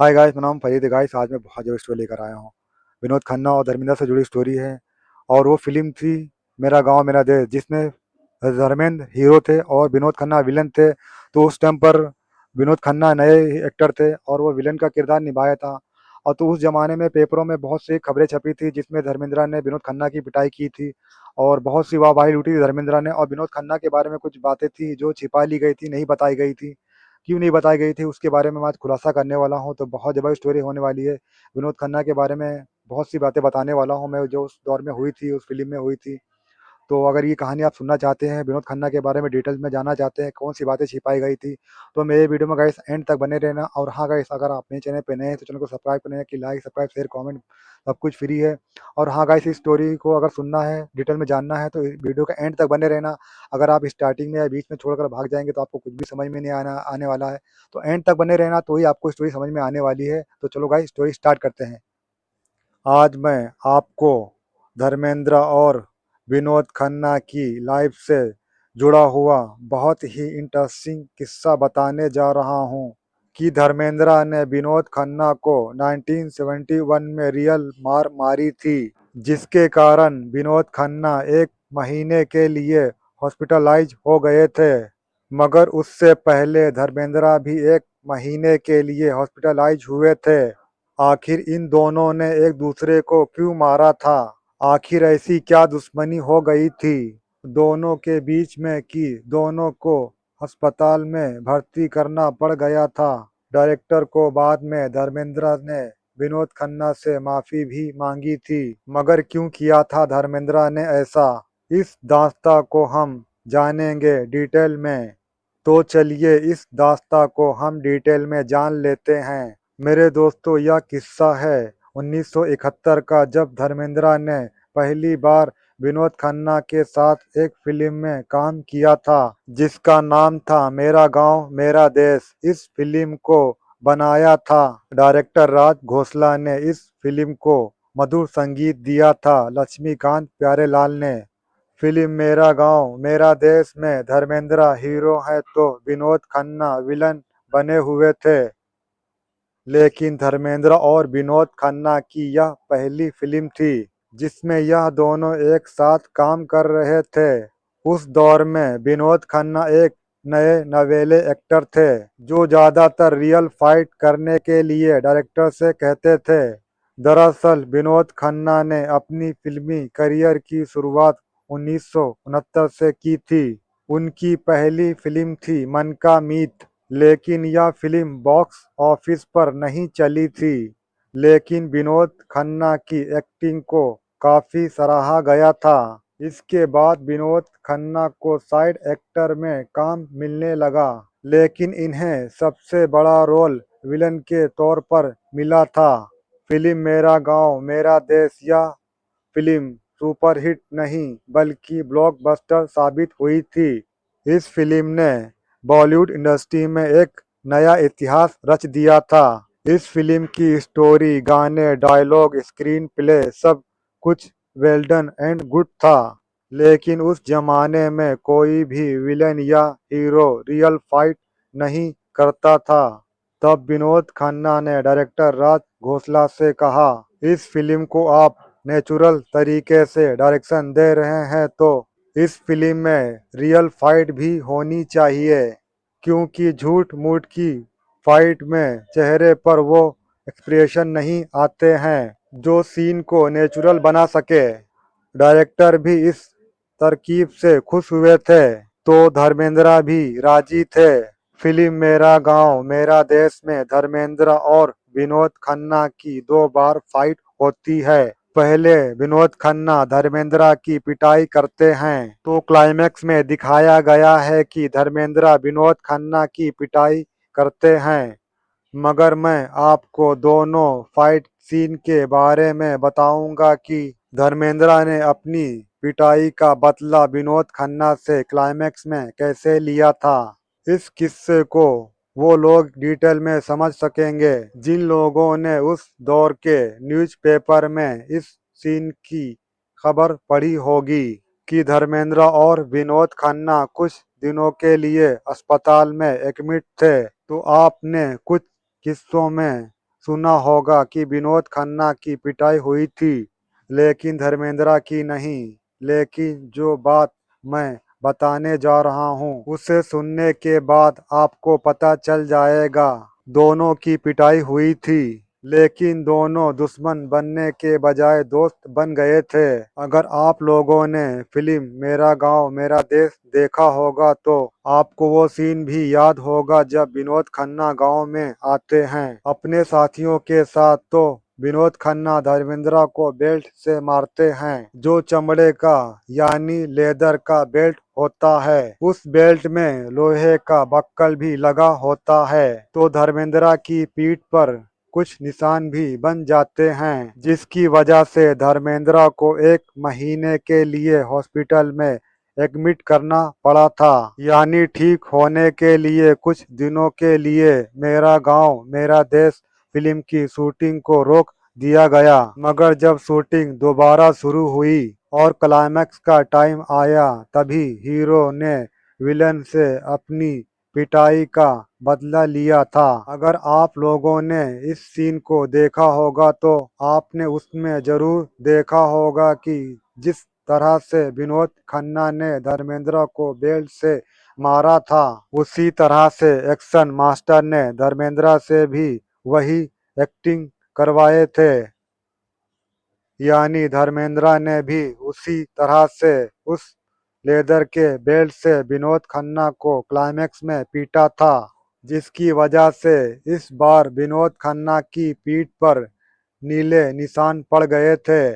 Hi guys, मेरा नाम फरीद है गाइस। आज मैं बहुत जबरदस्त स्टोरी लेकर आया हूँ। विनोद खन्ना और धर्मेंद्र से जुड़ी स्टोरी है। और वो फिल्म थी मेरा गांव मेरा देश, जिसमें धर्मेंद्र हीरो थे और विनोद खन्ना विलन थे। तो उस टाइम पर विनोद खन्ना नए एक्टर थे और वो विलन का किरदार निभाया था। और तो उस जमाने में पेपरों में बहुत सी खबरें छपी थी, जिसमें धर्मेंद्र ने विनोद खन्ना की पिटाई की थी। और बहुत सी वाहवाही लूटी थी धर्मेंद्र ने। और विनोद खन्ना के बारे में कुछ बातें थी जो छिपा ली गई थी, नहीं बताई गई थी। क्यों नहीं बताई गई थी उसके बारे में मैं आज खुलासा करने वाला हूँ। तो बहुत ज़बरदस्त स्टोरी होने वाली है। विनोद खन्ना के बारे में बहुत सी बातें बताने वाला हूँ मैं, जो उस दौर में हुई थी, उस फ़िल्म में हुई थी। तो अगर ये कहानी आप सुनना चाहते हैं, विनोद खन्ना के बारे में डिटेल्स में जानना चाहते हैं, कौन सी बातें छिपाई गई थी, तो मेरे वीडियो में गाइस एंड तक बने रहना। और हाँ गाइस, अगर आप मेरे चैनल पे नए हैं तो चैनल को सब्सक्राइब करना कि लाइक सब्सक्राइब शेयर कमेंट सब कुछ फ्री है। और हाँ गाइस, इस स्टोरी को अगर सुनना है, डिटेल में जानना है, तो वीडियो का एंड तक बने रहना। अगर आप स्टार्टिंग में या बीच में छोड़कर भाग जाएंगे तो आपको कुछ भी समझ में नहीं आने वाला है। तो एंड तक बने रहना, तो ही आपको स्टोरी समझ में आने वाली है। तो चलो गाइस, स्टोरी स्टार्ट करते हैं। आज मैं आपको धर्मेंद्र और विनोद खन्ना की लाइफ से जुड़ा हुआ बहुत ही इंटरेस्टिंग किस्सा बताने जा रहा हूँ कि धर्मेंद्र ने विनोद खन्ना को 1971 में रियल मार मारी थी, जिसके कारण विनोद खन्ना एक महीने के लिए हॉस्पिटलाइज हो गए थे। मगर उससे पहले धर्मेंद्र भी एक महीने के लिए हॉस्पिटलाइज हुए थे। आखिर इन दोनों ने एक दूसरे को क्यों मारा था? आखिर ऐसी क्या दुश्मनी हो गई थी दोनों के बीच में कि दोनों को अस्पताल में भर्ती करना पड़ गया था? डायरेक्टर को बाद में धर्मेंद्र ने विनोद खन्ना से माफी भी मांगी थी, मगर क्यों किया था धर्मेंद्र ने ऐसा? इस दास्तां को हम जानेंगे डिटेल में। तो चलिए इस दास्तां को हम डिटेल में जान लेते हैं। मेरे दोस्तों, यह किस्सा है 1971 का, जब धर्मेंद्र ने पहली बार विनोद खन्ना के साथ एक फिल्म में काम किया था, जिसका नाम था मेरा गांव मेरा देश। इस फिल्म को बनाया था डायरेक्टर राज घोसला ने। इस फिल्म को मधुर संगीत दिया था लक्ष्मीकांत प्यारेलाल ने। फिल्म मेरा गांव मेरा देश में धर्मेंद्र हीरो है तो विनोद खन्ना विलन बने हुए थे। लेकिन धर्मेंद्र और विनोद खन्ना की यह पहली फिल्म थी जिसमें यह दोनों एक साथ काम कर रहे थे। उस दौर में विनोद खन्ना एक नए नवेले एक्टर थे, जो ज्यादातर रियल फाइट करने के लिए डायरेक्टर से कहते थे। दरअसल विनोद खन्ना ने अपनी फिल्मी करियर की शुरुआत 1969 से की थी। उनकी पहली फिल्म थी मन का मीत, लेकिन यह फिल्म बॉक्स ऑफिस पर नहीं चली थी। लेकिन विनोद खन्ना की एक्टिंग को काफी सराहा गया था। इसके बाद विनोद खन्ना को साइड एक्टर में काम मिलने लगा, लेकिन इन्हें सबसे बड़ा रोल विलन के तौर पर मिला था। फिल्म मेरा गांव मेरा देश, यह फिल्म सुपरहिट नहीं बल्कि ब्लॉकबस्टर साबित हुई थी। इस फिल्म ने बॉलीवुड इंडस्ट्री में एक नया इतिहास रच दिया था। इस फिल्म की स्टोरी, गाने, डायलॉग, स्क्रीन प्ले सब कुछ वेल डन एंड गुड था। लेकिन उस जमाने में कोई भी विलन या हीरो रियल फाइट नहीं करता था। तब विनोद खन्ना ने डायरेक्टर राज घोसला से कहा, इस फिल्म को आप नेचुरल तरीके से डायरेक्शन दे रहे हैं तो इस फिल्म में रियल फाइट भी होनी चाहिए, क्योंकि झूठ मूठ की फाइट में चेहरे पर वो एक्सप्रेशन नहीं आते हैं जो सीन को नेचुरल बना सके। डायरेक्टर भी इस तरकीब से खुश हुए थे, तो धर्मेंद्र भी राजी थे। फिल्म मेरा गांव मेरा देश में धर्मेंद्र और विनोद खन्ना की दो बार फाइट होती है। पहले विनोद खन्ना धर्मेंद्र की पिटाई करते हैं, तो क्लाइमैक्स में दिखाया गया है कि धर्मेंद्र विनोद खन्ना की पिटाई करते हैं। मगर मैं आपको दोनों फाइट सीन के बारे में बताऊंगा कि धर्मेंद्र ने अपनी पिटाई का बदला विनोद खन्ना से क्लाइमैक्स में कैसे लिया था। इस किस्से को वो लोग डिटेल में समझ सकेंगे जिन लोगों ने उस दौर के न्यूज़पेपर में इस सीन की खबर पढ़ी होगी कि धर्मेंद्र और विनोद खन्ना कुछ दिनों के लिए अस्पताल में एडमिट थे। तो आपने कुछ किस्सों में सुना होगा कि विनोद खन्ना की पिटाई हुई थी, लेकिन धर्मेंद्र की नहीं। लेकिन जो बात मैं बताने जा रहा हूँ उसे सुनने के बाद आपको पता चल जाएगा। दोनों की पिटाई हुई थी, लेकिन दोनों दुश्मन बनने के बजाय दोस्त बन गए थे। अगर आप लोगों ने फिल्म मेरा गांव मेरा देश देखा होगा तो आपको वो सीन भी याद होगा जब विनोद खन्ना गांव में आते हैं अपने साथियों के साथ, तो विनोद खन्ना धर्मेंद्र को बेल्ट से मारते हैं, जो चमड़े का यानी लेदर का बेल्ट होता है। उस बेल्ट में लोहे का बक्कल भी लगा होता है, तो धर्मेंद्र की पीठ पर कुछ निशान भी बन जाते हैं, जिसकी वजह से धर्मेंद्र को 1 महीने के लिए हॉस्पिटल में एडमिट करना पड़ा था। यानी ठीक होने के लिए कुछ दिनों के लिए मेरा गांव मेरा देश फिल्म की शूटिंग को रोक दिया गया। मगर जब शूटिंग दोबारा शुरू हुई और क्लाइमैक्स का टाइम आया, तभी हीरो ने विलन से अपनी पिटाई का बदला लिया था। अगर आप लोगों ने इस सीन को देखा होगा तो आपने उसमें जरूर देखा होगा कि जिस तरह से विनोद खन्ना ने धर्मेंद्र को बेल्ट से मारा था, उसी तरह से एक्शन मास्टर ने धर्मेंद्र से भी वही एक्टिंग करवाए थे। यानी धर्मेंद्र ने भी उसी तरह से उस लेदर के बेल्ट से विनोद खन्ना को क्लाइमैक्स में पीटा था, जिसकी वजह से इस बार विनोद खन्ना की पीठ पर नीले निशान पड़ गए थे,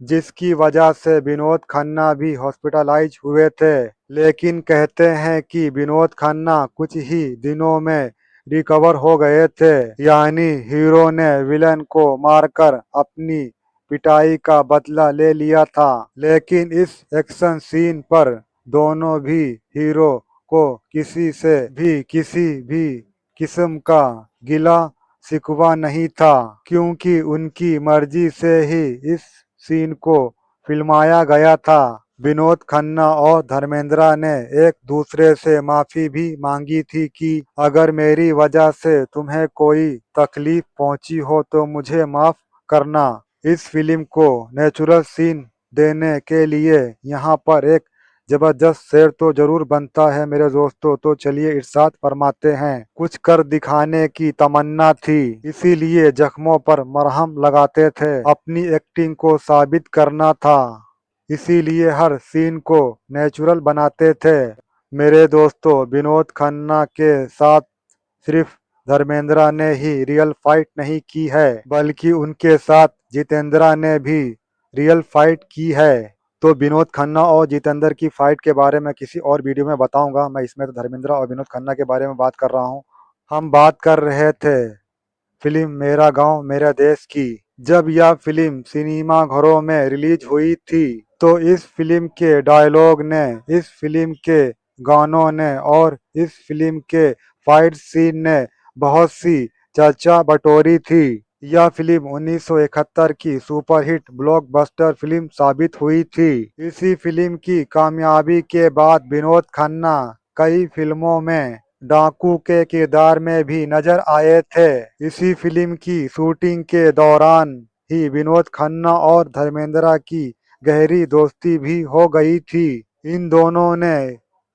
जिसकी वजह से विनोद खन्ना भी हॉस्पिटलाइज हुए थे। लेकिन कहते हैं कि विनोद खन्ना कुछ ही दिनों में रिकवर हो गए थे। यानी हीरो ने विलन को मारकर अपनी पिटाई का बदला ले लिया था। लेकिन इस एक्शन सीन पर दोनों भी हीरो को किसी से भी किसी भी किस्म का गिला शिकवा नहीं था, क्योंकि उनकी मर्जी से ही इस सीन को फिल्माया गया था। विनोद खन्ना और धर्मेंद्र ने एक दूसरे से माफी भी मांगी थी कि अगर मेरी वजह से तुम्हें कोई तकलीफ पहुंची हो तो मुझे माफ करना। इस फिल्म को नेचुरल सीन देने के लिए यहाँ पर एक जबरदस्त शेर तो जरूर बनता है मेरे दोस्तों, तो चलिए इरशाद फरमाते हैं। कुछ कर दिखाने की तमन्ना थी, इसीलिए जख्मों पर मरहम लगाते थे। अपनी एक्टिंग को साबित करना था, इसीलिए हर सीन को नेचुरल बनाते थे। मेरे दोस्तों, विनोद खन्ना के साथ सिर्फ धर्मेंद्र ने ही रियल फाइट नहीं की है, बल्कि उनके साथ जितेंद्र ने भी रियल फाइट की है। तो विनोद खन्ना और जितेंद्र की फाइट के बारे में किसी और वीडियो में बताऊंगा। मैं इसमें तो धर्मेंद्र और विनोद खन्ना के बारे में बात कर रहा हूँ। हम बात कर रहे थे फिल्म मेरा गांव मेरा देश की। जब यह फिल्म सिनेमा घरों में रिलीज हुई थी, तो इस फिल्म के डायलॉग ने, इस फिल्म के गानों ने और इस फिल्म के फाइट सीन ने बहुत सी चर्चा बटोरी थी। यह फिल्म 1971 की सुपरहिट ब्लॉकबस्टर फिल्म साबित हुई थी। इसी फिल्म की कामयाबी के बाद विनोद खन्ना कई फिल्मों में डाकू के किरदार में भी नजर आए थे। इसी फिल्म की शूटिंग के दौरान ही विनोद खन्ना और धर्मेंद्र की गहरी दोस्ती भी हो गई थी। इन दोनों ने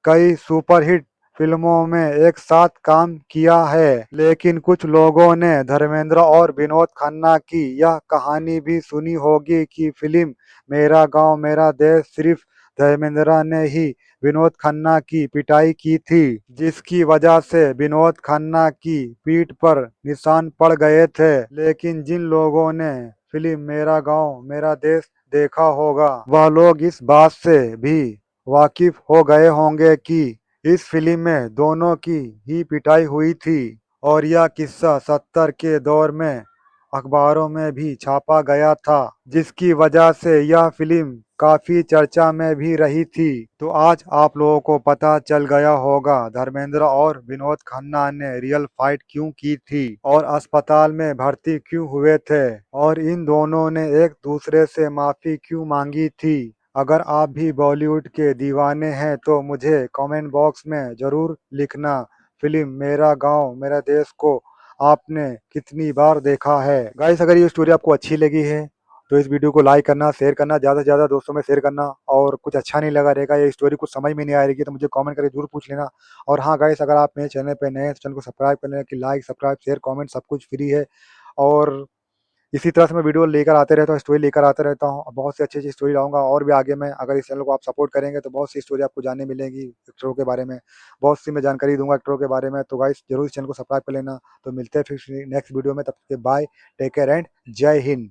कई सुपरहिट फिल्मों में एक साथ काम किया है। लेकिन कुछ लोगों ने धर्मेंद्र और विनोद खन्ना की यह कहानी भी सुनी होगी कि फिल्म मेरा गांव मेरा देश सिर्फ धर्मेंद्र ने ही विनोद खन्ना की पिटाई की थी, जिसकी वजह से विनोद खन्ना की पीठ पर निशान पड़ गए थे। लेकिन जिन लोगों ने फिल्म मेरा गांव मेरा देश देखा होगा, वह लोग इस बात से भी वाकिफ हो गए होंगे कि इस फिल्म में दोनों की ही पिटाई हुई थी, और यह किस्सा 70 के दौर में अखबारों में भी छापा गया था, जिसकी वजह से यह फिल्म काफी चर्चा में भी रही थी। तो आज आप लोगों को पता चल गया होगा धर्मेंद्र और विनोद खन्ना ने रियल फाइट क्यों की थी और अस्पताल में भर्ती क्यों हुए थे, और इन दोनों ने एक दूसरे से माफी क्यों मांगी थी। अगर आप भी बॉलीवुड के दीवाने हैं तो मुझे कमेंट बॉक्स में जरूर लिखना। फिल्म मेरा गांव मेरा देश को आपने कितनी बार देखा है। गाइस अगर ये स्टोरी आपको अच्छी लगी है तो इस वीडियो को लाइक करना, शेयर करना, ज़्यादा से ज़्यादा दोस्तों में शेयर करना। और कुछ अच्छा नहीं लगा रहेगा, ये स्टोरी कुछ समझ में नहीं आ रही तो मुझे कमेंट करके जरूर पूछ लेना। और हाँ गाइस, अगर आप मेरे चैनल पे नए हैं तो चैनल को सब्सक्राइब कर लेना कि लाइक, सब्सक्राइब, शेयर, कमेंट सब कुछ फ्री है। और इसी तरह से मैं वीडियो लेकर आते रहता हूँ, स्टोरी लेकर आता रहता हूँ। बहुत सी अच्छी-अच्छी स्टोरी लाऊँगा और भी आगे मैं। अगर इस चैनल को आप सपोर्ट करेंगे तो बहुत सी स्टोरी आपको जानने मिलेगी एक्टरों के बारे में। बहुत सी मैं जानकारी दूँगा एक्टरों के बारे में। तो गाइस ज़रूर इस चैनल को सब्सक्राइब कर लेना। तो मिलते हैं फिर नेक्स्ट वीडियो में, तब तक के बाय, टेक केयर एंड जय हिंद।